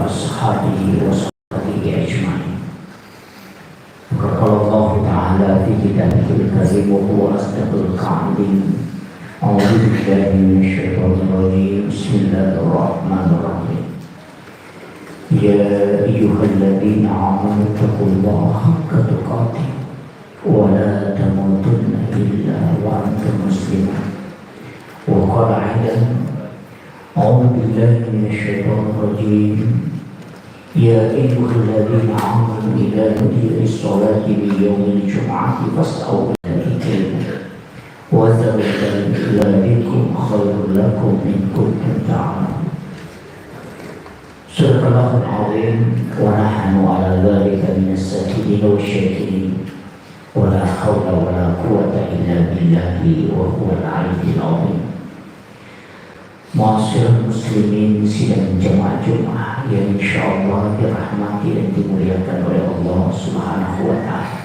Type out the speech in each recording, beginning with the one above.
وأصحابه وصحبه أجمعين. قال الله تعالى في كتابه الكريم وهو أصدق القائلين: أعوذ بالله من الشيطان الرجيم. بسم الله الرحمن الرحيم. يا أيها الذين آمنوا اتقوا الله حق تقاته ولا تموتن إلا وأنتم مسلمون. وقال أيضا: أعوذ بالله من الشيطان الرجيم. يا أيها الذين آمنوا إذا نودي للصلاة من يوم الجمعة فاسعوا إلى ذكر الله وذروا البيع ذلكم خير لكم إن كنتم تعلمون. صدق الله العظيم ونحن على ذلك من الشاهدين والشاكرين ولا حول ولا قوة إلا بالله وهو العلي العظيم. Ma'asyiral muslimin sidang jamaah Jumat yang insyaallah dirahmati dan dimuliakan oleh Allah Subhanahu wa taala.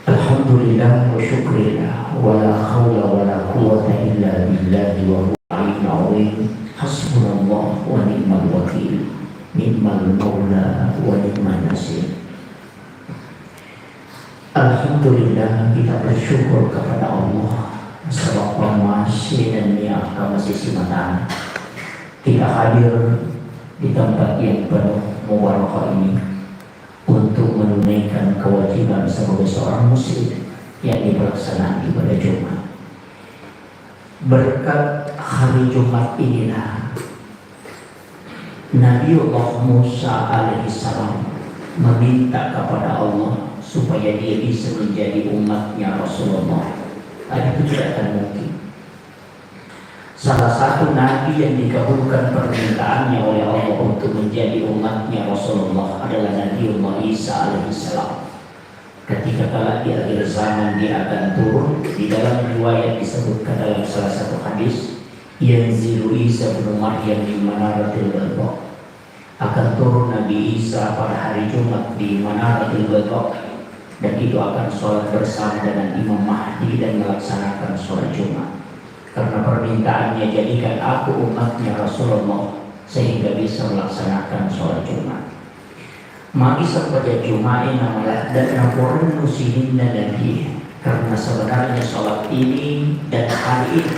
Alhamdulillah wa syukrillah wa la haula wa la quwwata illa billahi wa huwa al-'aliyyul 'azim. Hasbunallah wa ni'mal wakil, ni'mal maula wa ni'man nasir. Alhamdulillah, kita bersyukur kepada Allah sebab masih dan niatkan masih simatana kita hadir di tempat yang penuh mubarakah ini untuk menunaikan kewajiban sebagai seorang muslim, yakni pelaksanaan ibadah Jumat. Berkat hari Jumat inilah Nabiullah Musa alaihissalam meminta kepada Allah supaya dia bisa menjadi umatnya Rasulullah. Itu tidak akan mungkin. Salah satu nabi yang dikabulkan permintaannya oleh Allah untuk menjadi umatnya Rasulullah adalah Nabiullah Isa alaihissalam. Ketika kala di akhir zaman dia akan turun, di dalam riwayat disebutkan dalam salah satu hadis, yanzilu Isa bin Maryam di Manaratil Bayda. Akan turun Nabi Isa pada hari Jumat di Manaratil Bayda, dan itu akan sholat bersama dengan Imam Mahdi dan melaksanakan sholat Jumat. Karena permintaannya, jadikan aku umatnya Rasulullah sehingga bisa melaksanakan sholat Jumat. Maki sahaja Jumat namalah dan naporan nusihin dan nabi, karena sebenarnya sholat ini dan hari ini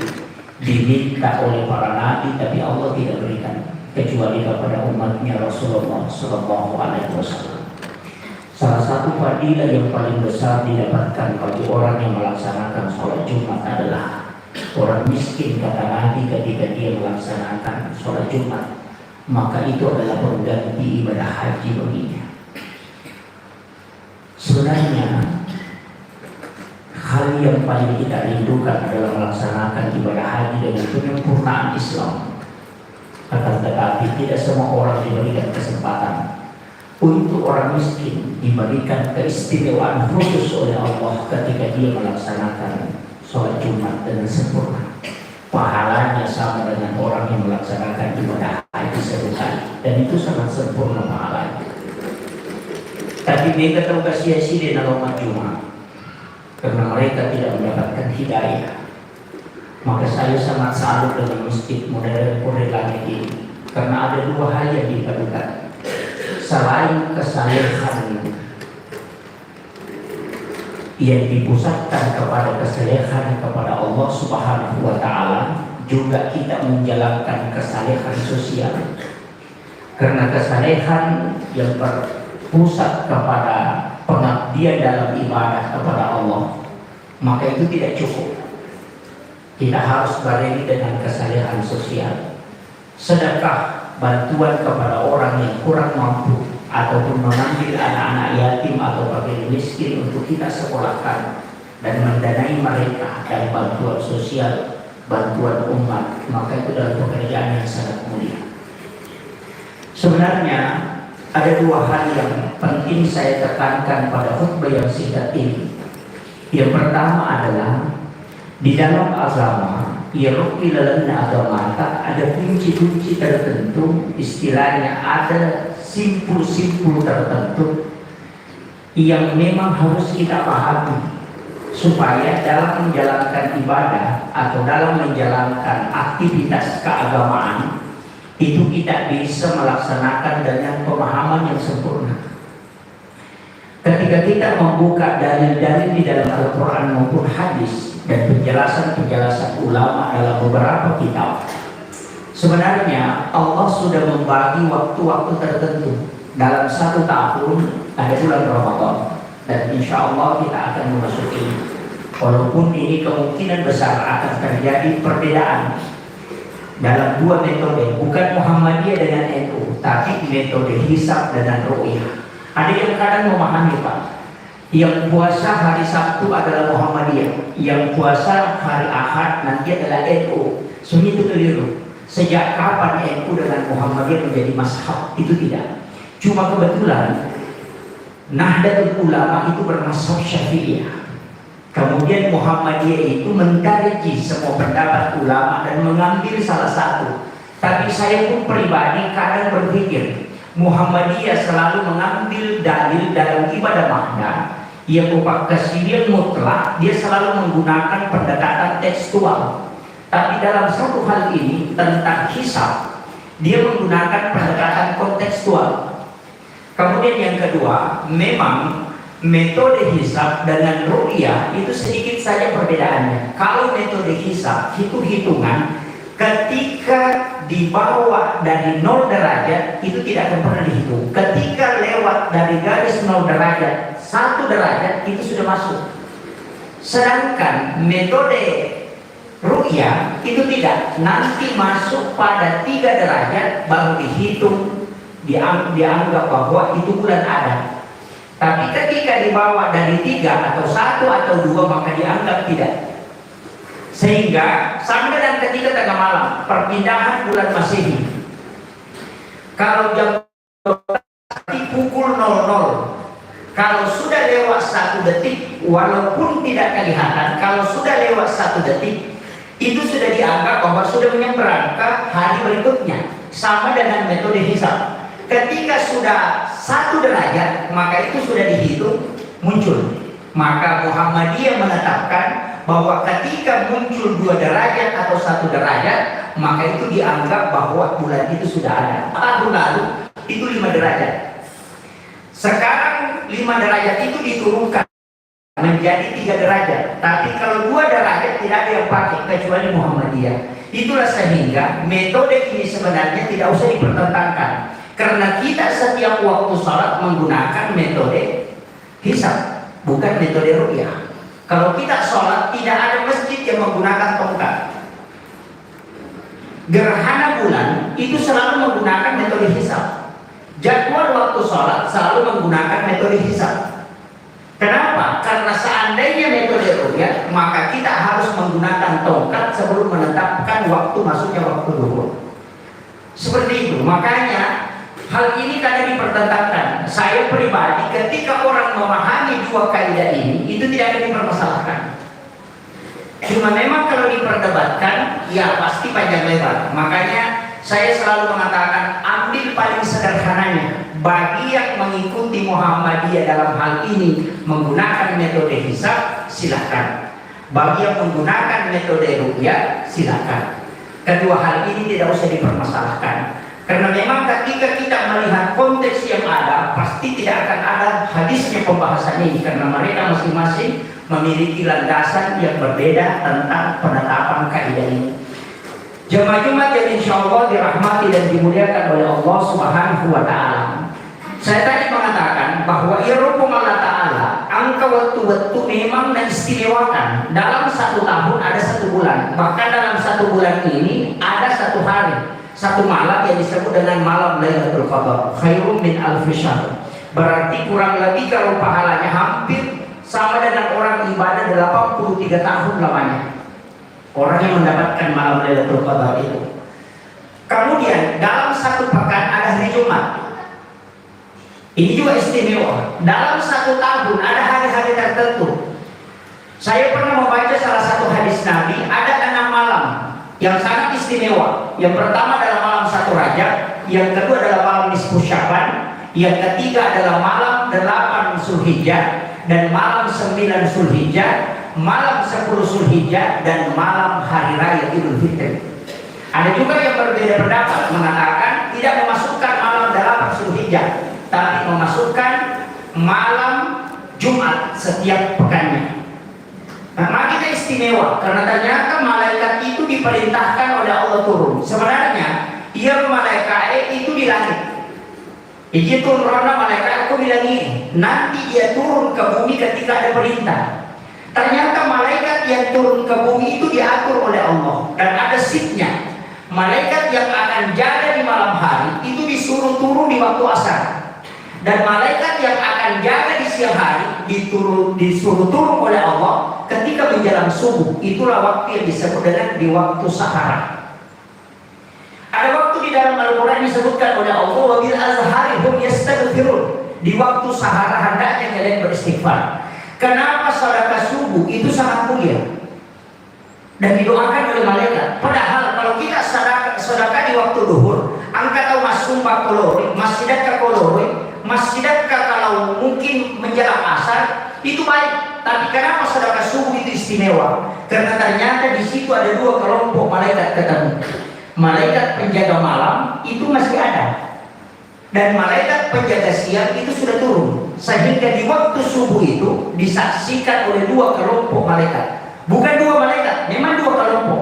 diminta oleh para nabi, tapi Allah tidak berikan kecuali kepada umatnya Rasulullah Sallallahu Alaihi Wasallam. Salah satu fadilah yang paling besar didapatkan bagi orang yang melaksanakan sholat Jumat adalah orang miskin, kata Nabi ketika dia melaksanakan sholat Jumat, maka itu adalah pengganti ibadah haji baginya. Sebenarnya hal yang paling kita rindukan adalah melaksanakan ibadah haji dengan penyempurnaan Islam. Akan tetapi tidak semua orang diberikan kesempatan. Untuk orang miskin diberikan keistimewaan khusus oleh Allah ketika dia melaksanakan sholat Jumat dengan sempurna. Pahalanya sama dengan orang yang melaksanakan ibadah haji satu kali, dan itu sangat sempurna pahalanya. Tapi mereka tahu sia-sia dalam umat Jumat karena mereka tidak mendapatkan hidayah. Maka saya sangat salut dengan masjid modern Pondok Langit ini, karena ada dua hal yang dipadukan. Selain kesalehan yang dipusatkan kepada kesalehan kepada Allah Subhanahu wa taala, juga kita menjalankan kesalehan sosial. Karena kesalehan yang berpusat kepada pengabdian dalam ibadah kepada Allah, maka itu tidak cukup. Tidak harus beriringi dengan kesalehan sosial. Sedekah, bantuan kepada orang yang kurang mampu, ataupun mengambil anak-anak yatim atau fakir miskin untuk kita sekolahkan dan mendanai mereka dan bantuan sosial, bantuan umat, maka itu adalah pekerjaan yang sangat mulia. Sebenarnya ada dua hal yang penting saya tekankan pada khutbah yang singkat ini. Yang pertama adalah di dalam agama, dalam agama ada kunci-kunci tertentu, istilahnya ada simpul-simpul tertentu yang memang harus kita pahami supaya dalam menjalankan ibadah atau dalam menjalankan aktivitas keagamaan itu kita bisa melaksanakan dengan pemahaman yang sempurna. Ketika kita membuka dalil-dalil di dalam Al-Quran maupun hadis dan penjelasan-penjelasan ulama dalam beberapa kitab, sebenarnya Allah sudah membagi waktu-waktu tertentu. Dalam 1 tahun ada bulan Ramadan, dan insya Allah kita akan memasuki. Walaupun ini kemungkinan besar akan terjadi perbedaan dalam 2 metode, bukan Muhammadiyah dengan NU, tapi metode hisab dengan ru'yah. Ada yang kadang memahami, Pak, yang puasa hari Sabtu adalah Muhammadiyah, yang puasa hari Ahad nanti adalah NU. Itu keliru. Sejak kapan NU dengan Muhammadiyah menjadi mazhab? Itu tidak. Cuma kebetulan Nahdlatul Ulama itu bermazhab Syafi'iyah. Kemudian Muhammadiyah itu mengkaji semua pendapat ulama dan mengambil salah satu. Tapi saya pun pribadi kadang berpikir Muhammadiyah selalu mengambil dalil dalam ibadah mahda yang berupa kesirian mutlak, dia selalu menggunakan pendekatan tekstual. Tapi dalam satu hal ini tentang hisab, dia menggunakan pendekatan kontekstual. Kemudian yang kedua, memang metode hisab dengan ru'yah itu sedikit saja perbedaannya. Kalau metode hisab itu hitungan ketika dibawa dari 0 derajat itu tidak akan pernah dihitung. Ketika lewat dari garis 0 derajat 1 derajat itu sudah masuk. Sedangkan metode ru'yah itu tidak, nanti masuk pada 3 derajat baru dihitung, dianggap bahwa itu bulan ada. Tapi ketika dibawa dari 3 atau 1 atau 2 maka dianggap tidak. Sehingga sampai dan ketika tengah malam perpindahan bulan Masehi, kalau jam pukul 00, kalau sudah lewat 1 detik, walaupun tidak kelihatan, kalau sudah lewat 1 detik itu sudah dianggap bahwa sudah menyeberang ke hari berikutnya. Sama dengan metode hisab. Ketika sudah 1 derajat maka itu sudah dihitung muncul. Maka Muhammadiyah menetapkan bahwa ketika muncul 2 derajat atau 1 derajat maka itu dianggap bahwa bulan itu sudah ada. Tahun lalu itu 5 derajat. Sekarang 5 derajat itu diturunkan menjadi 3 derajat. Tapi kalau 2 derajat tidak ada yang pakai kecuali Muhammadiyah. Itulah sehingga metode ini sebenarnya tidak usah dipertentangkan. Karena kita setiap waktu sholat menggunakan metode hisab, bukan metode ru'yah. Kalau kita sholat tidak ada masjid yang menggunakan tongkat. Gerhana bulan itu selalu menggunakan metode hisab. Jadwal waktu sholat selalu menggunakan metode hisab. Kenapa? Karena seandainya metode ru'yah, maka kita harus menggunakan tongkat sebelum menetapkan waktu masuknya waktu zuhur. Seperti itu. Makanya hal ini kadang dipertentangkan. Saya pribadi ketika orang memahami 2 kaidah ini itu tidak akan dipermasalahkan. Cuma memang kalau diperdebatkan ya pasti panjang lebar. Makanya saya selalu mengatakan ambil paling sederhananya. Bagi yang mengikuti Muhammadiyah dalam hal ini menggunakan metode hisab, silakan. Bagi yang menggunakan metode ru'yah, silakan. Kedua hal ini tidak usah dipermasalahkan. Karena memang ketika kita melihat konteks yang ada, pasti tidak akan ada hadisnya pembahasan ini. Karena mereka masing-masing memiliki landasan yang berbeda tentang penetapan kaidah ini. Jemaah-jemaah yang insya Allah dirahmati dan dimuliakan oleh Allah Subhanahu wa Ta'ala. Saya tadi mengatakan bahwa irupung Allah Ta'ala angka waktu-waktu memang diistimewakan. Dalam 1 tahun ada 1 bulan. Bahkan dalam 1 bulan ini ada 1 hari, 1 malam yang disebut dengan malam Lailatul Qadar, khairum min alfi syahr. Berarti kurang lebih kalau pahalanya hampir sama dengan orang ibadah 83 tahun lamanya. Orang yang mendapatkan malam Lailatul Qadar itu. Kemudian dalam 1 pekan ada hari Jumat. Ini juga istimewa. Dalam 1 tahun ada hari-hari tertentu. Saya pernah membaca salah satu hadis Nabi, ada 6 malam yang sangat istimewa. Yang pertama adalah malam 1 Rajab, yang kedua adalah malam nisfu Syaban, yang ketiga adalah malam 8 Zulhijjah, dan malam 9 Zulhijjah, malam 10 Zulhijjah, dan malam hari raya Idul Fitri. Ada juga yang berbeda pendapat mengatakan tidak memasukkan malam 8 Zulhijjah, tapi memasukkan malam Jumat setiap pekannya. Nah, kita istimewa karena ternyata malaikat itu diperintahkan oleh Allah turun. Sebenarnya ia malaikat itu di langit. Ia turun karena malaikat aku bilang ini. Nanti dia turun ke bumi ketika ada perintah. Ternyata malaikat yang turun ke bumi itu diatur oleh Allah dan ada shiftnya. Malaikat yang akan jaga di malam hari itu disuruh turun di waktu asar. Dan malaikat yang akan jaga di siang hari disuruh turun oleh Allah ketika menjelang subuh. Itulah waktu yang disebut dengan di waktu sahara. Ada waktu di dalam Al-Quran disebutkan oleh Allah wabil azhari hum yastaghfirun. Di waktu sahara hendaknya kalian beristighfar. Kenapa sedekah subuh itu sangat mulia dan didoakan oleh malaikat? Padahal kalau kita sedekah di waktu duhur, angka tahu mas sumpah kolori, mas sedekah kolori, mas sedekah kalau mungkin menjelang asar itu baik. Tapi kenapa sedekah subuh itu istimewa? Karena ternyata di situ ada dua kelompok malaikat ketemu. Malaikat penjaga malam itu masih ada, dan malaikat penjaga siang itu sudah turun. Sehingga di waktu subuh itu disaksikan oleh dua kelompok malaikat. Bukan dua malaikat, memang dua kelompok.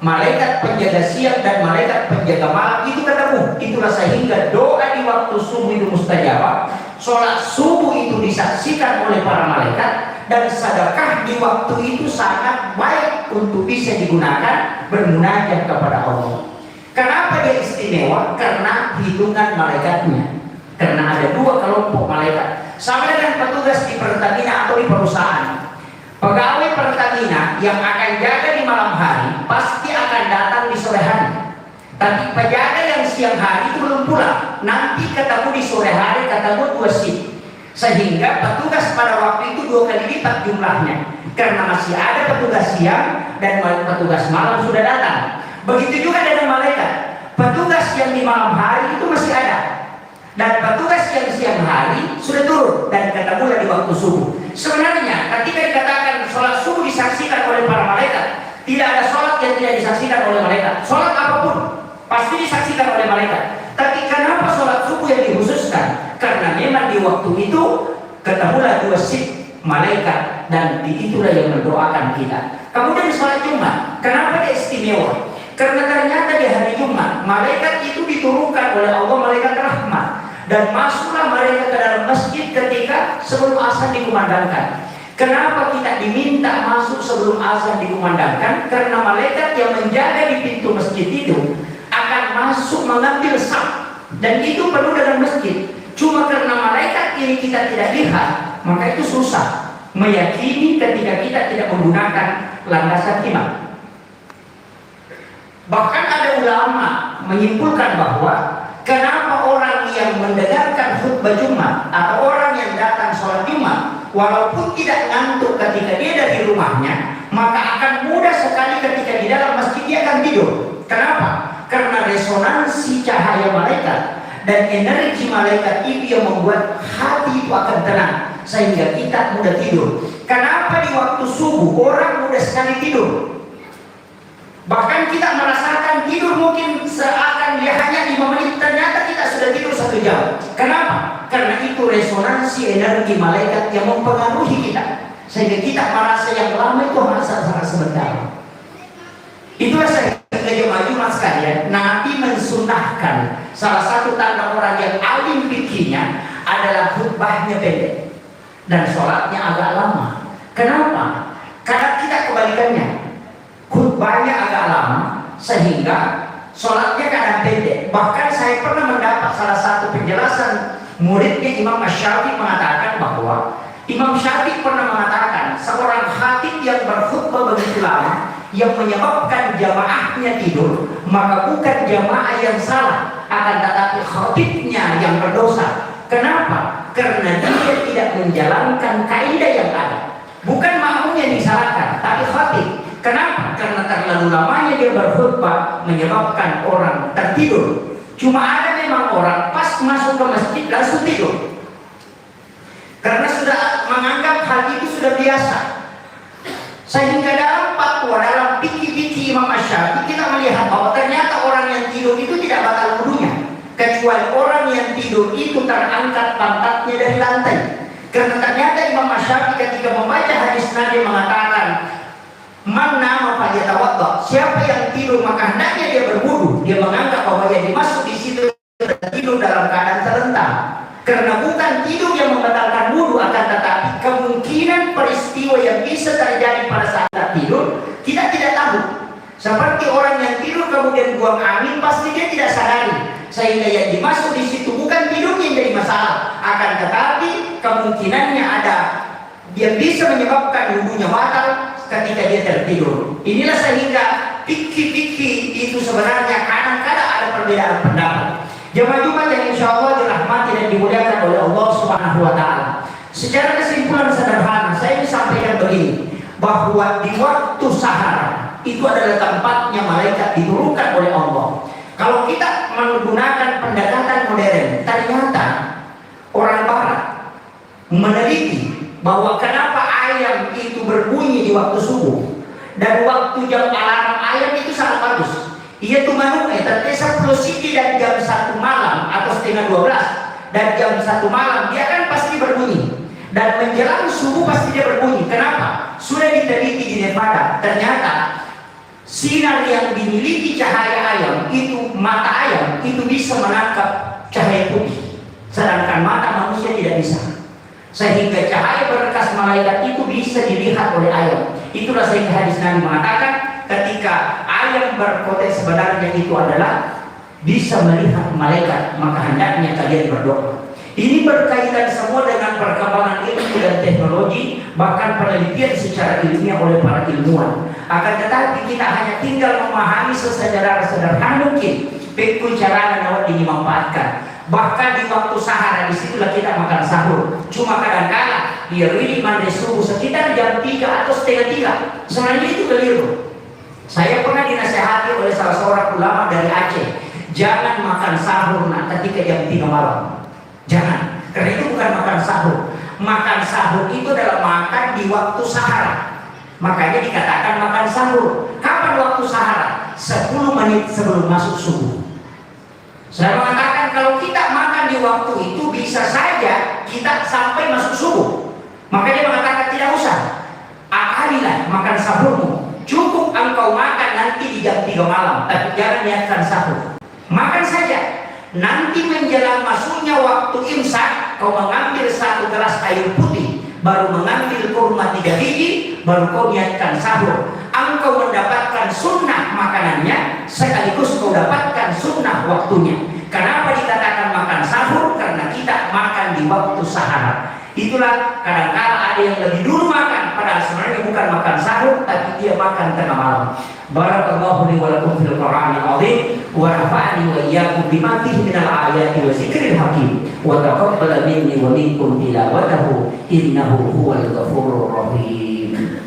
Malaikat penjaga siang dan malaikat penjaga malam itu ketemu. Itulah sehingga doa di waktu subuh itu mustajab. Sholat subuh itu disaksikan oleh para malaikat. Dan sedekah di waktu itu sangat baik untuk bisa digunakan bermunajat kepada Allah. Kenapa dia istimewa? Karena hitungan malaikatnya. Karena ada dua kelompok malaikat. Sama dengan petugas di Pertamina atau di perusahaan. Pegawai Pertamina yang akan jaga di malam hari pasti akan datang di sore hari. Tapi penjaga yang siang hari itu belum pulang. Nanti ketemu di sore hari, ketemu dua shift. Sehingga petugas pada waktu itu 2 kali lipat jumlahnya. Karena masih ada petugas siang dan petugas malam sudah datang. Begitu juga dengan malaikat. Petugas yang di malam hari itu masih ada. Dan petugas yang siang hari sudah turun dan ketemulah di waktu subuh. Sebenarnya ketika dikatakan sholat subuh disaksikan oleh para malaikat, tidak ada sholat yang tidak disaksikan oleh malaikat. Sholat apapun pasti disaksikan oleh malaikat. Tapi kenapa sholat subuh yang dikhususkan? Karena memang di waktu itu ketemulah dua shift malaikat dan itulah yang mendoakan kita. Kemudian sholat Jumat, kenapa dia istimewa? Karena ternyata di hari Jumat malaikat itu diturunkan oleh Allah, malaikat rahmat, dan masuklah mereka ke dalam masjid ketika sebelum azan dikumandangkan. Kenapa kita diminta masuk sebelum azan dikumandangkan? Karena malaikat yang menjaga di pintu masjid itu akan masuk mengambil saf, dan itu penuh dengan masjid. Cuma karena malaikat ini kita tidak lihat, maka itu susah meyakini ketika kita tidak menggunakan landasan iman. Bahkan ada ulama menyimpulkan bahwa kenapa orang yang mendengarkan khutbah Jumat atau orang yang datang sholat Jumat walaupun tidak ngantuk ketika dia dari rumahnya, maka akan mudah sekali ketika di dalam masjid dia akan tidur. Kenapa? Karena resonansi cahaya malaikat dan energi malaikat itu yang membuat hati itu akan tenang sehingga kita mudah tidur. Kenapa di waktu subuh orang mudah sekali tidur? Bahkan kita merasakan tidur mungkin seakan dia hanya 5 menit, ternyata kita sudah tidur 1 jam. Kenapa? Karena itu resonansi energi malaikat yang mempengaruhi kita sehingga kita merasa yang lama itu sangat sebentar. Itulah sehingga jemaah Jumat sekalian, Nabi mensunahkan salah satu tanda orang yang alim fikihnya adalah khutbahnya pendek dan sholatnya agak lama. Kenapa? Karena kita kebalikannya. Khutbahnya agak lama sehingga sholatnya kadang pendek. Bahkan saya pernah mendapat salah satu penjelasan muridnya Imam Syafi'i mengatakan bahwa Imam Syafi'i pernah mengatakan seorang khatib yang berkhutbah begitu lama yang menyebabkan jamaahnya tidur, maka bukan jamaah yang salah, akan tetapi khatibnya yang berdosa. Kenapa? Karena dia tidak menjalankan kaidah yang ada. Bukan makmum yang disalahkan, tapi khatib. Kenapa? Karena terlalu lamanya dia berkhutbah menyebabkan orang tertidur. Cuma ada memang orang pas masuk ke masjid langsung tidur. Karena sudah menganggap hal itu sudah biasa. Sehingga dalam fatwa, dalam fikih fikih Imam Asy-Syafi'i kita melihat bahwa ternyata orang yang tidur itu tidak batal wudunya, kecuali orang yang tidur itu terangkat pantatnya dari lantai. Karena ternyata Imam Asy-Syafi'i ketika membaca hadis Nabi mengatakan, "Man nama falyatawadda." Siapa yang tidur maka hendaknya dia berwudu. Dia menganggap bahwa yang dimaksud di situ tidur dalam keadaan terlentang. Karena bukan tidur yang membatalkan wudu, akan tetapi kemungkinan peristiwa yang bisa terjadi pada saat tidur kita tidak tahu. Seperti orang yang tidur kemudian buang angin, pasti dia tidak sadari. Sehingga yang dimaksud di situ bukan tidurnya yang jadi masalah, akan tetapi kemungkinannya ada yang bisa menyebabkan wudunya batal ketika dia tertidur. Inilah sehingga fikih itu sebenarnya kadang-kadang ada perbedaan pendapat. Jemaah-jemaah yang insya Allah dirahmati dan dimuliakan oleh Allah Subhanahu wa Ta'ala. Secara kesimpulan sederhana, saya ingin sampaikan begini, bahwa di waktu sahar itu adalah tempatnya malaikat diturunkan oleh Allah. Kalau kita menggunakan pendekatan modern, ternyata orang Barat meneliti bahwa kenapa ayam itu berbunyi di waktu subuh dan waktu jam alarm ayam itu sangat bagus. Ia tuh terbiasa City dan jam 1 malam atau setengah 12 dan jam 1 malam dia kan pasti berbunyi, dan menjelang subuh pasti dia berbunyi. Kenapa? Sudah diteliti di Nevada, ternyata sinar yang dimiliki cahaya ayam itu, mata ayam itu bisa menangkap cahaya putih, sedangkan mata manusia tidak bisa. Sehingga cahaya berkas malaikat itu bisa dilihat oleh ayam. Itulah sehingga hadis Nabi mengatakan ketika ayam berkotek sebenarnya itu adalah bisa melihat malaikat, maka hendaknya kalian berdoa. Ini berkaitan semua dengan perkembangan ilmu dan teknologi, bahkan penelitian secara ilmiah oleh para ilmuwan. Akan tetapi kita hanya tinggal memahami sesederhana mungkin pikun cara dapat dimanfaatkan. Bahkan di waktu sahar disitulah kita makan sahur. Cuma kadang-kadang dia ini mandi subuh sekitar jam 3 atau setengah 3. Sebenarnya itu keliru. Saya pernah dinasihati oleh salah seorang ulama dari Aceh, jangan makan sahur ketika jam 3 malam. Jangan, karena itu bukan makan sahur. Makan sahur itu adalah makan di waktu sahar. Makanya dikatakan makan sahur. Kapan waktu sahar? 10 menit sebelum masuk subuh. Saya mengatakan kalau kita makan di waktu itu bisa saja kita sampai masuk subuh. Makanya mengatakan tidak usah. Akalilah makan sahurmu. Cukup engkau makan nanti di jam 3 malam, tapi jangan niatkan sahur. Makan saja. Nanti menjelang masuknya waktu imsak, kau mengambil 1 gelas air putih, baru mengambil kurma 3 biji, baru kau niatkan sahur. Engkau mendapatkan sunnah makanannya, sekaligus kau dapatkan sunnah waktunya. Kenapa dikatakan makan sahur? Karena kita makan di waktu sahar. Itulah kadang-kadang ada yang lebih dulu makan, padahal sebenarnya bukan makan sahur, tapi dia makan tengah malam. Barakallahu li wa lakum fil Qur'anil 'azim wa nafa'ani wa iyyakum bima fihi minal ayati wa dzikril hakim wa taqabbal minni wa minkum tilawatahu innahu huwal ghafurur rahim.